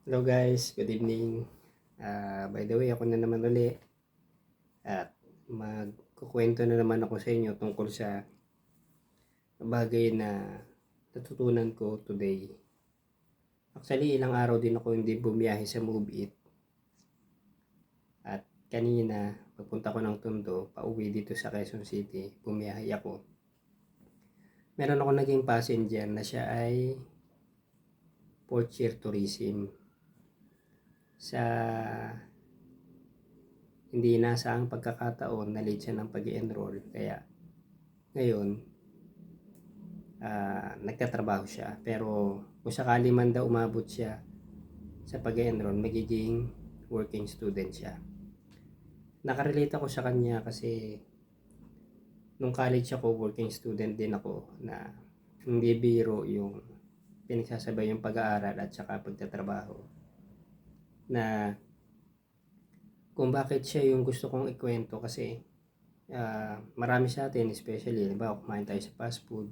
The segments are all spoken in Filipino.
Hello guys, good evening. By the way, ako na naman uli at magkukwento na naman ako sa inyo tungkol sa bagay na natutunan ko today. Actually, ilang araw din ako hindi bumiyahe sa Move It. At kanina, pagpunta ko ng Tondo, pauwi dito sa Quezon City, bumiyahe ako. Meron ako naging passenger na siya ay fourth year tourism. Sa hindi inaasahang pagkakataon na late siya ng pag-i-enroll, kaya ngayon nagtatrabaho siya. Pero kung sakali man daw umabot siya sa pag-i-enroll, magiging working student siya. Nakarelate ako sa kanya kasi nung college ako, working student din ako, na hindi biro yung pinagsasabay yung pag-aaral at saka pagtatrabaho. Na kung bakit siya yung gusto kong ikwento kasi marami sa atin, especially diba, kumain tayo sa fast food,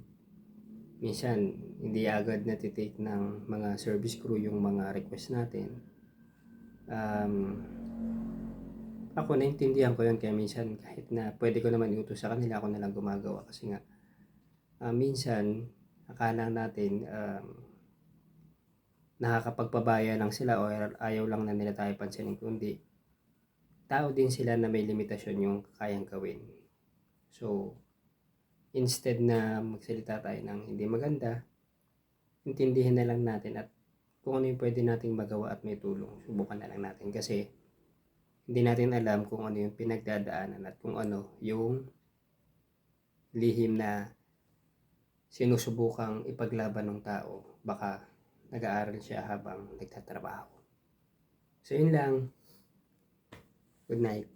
minsan hindi agad natitake ng mga service crew yung mga request natin. Ako naintindihan ko yun, kaya minsan kahit na pwede ko naman iutos sa kanila, ako na lang gumagawa kasi nga minsan akala natin nakakapagpabaya lang sila o ayaw lang na nila tayo pansinin, kundi tao din sila na may limitasyon yung kayang gawin. So instead na magsalita tayo ng hindi maganda, intindihin na lang natin at kung ano yung pwede nating magawa at may tulong, subukan na lang natin kasi hindi natin alam kung ano yung pinagdadaanan at kung ano yung lihim na sinusubukang ipaglaban ng tao. Baka nag-aaral siya habang nagtatrabaho. So yun lang. Good night.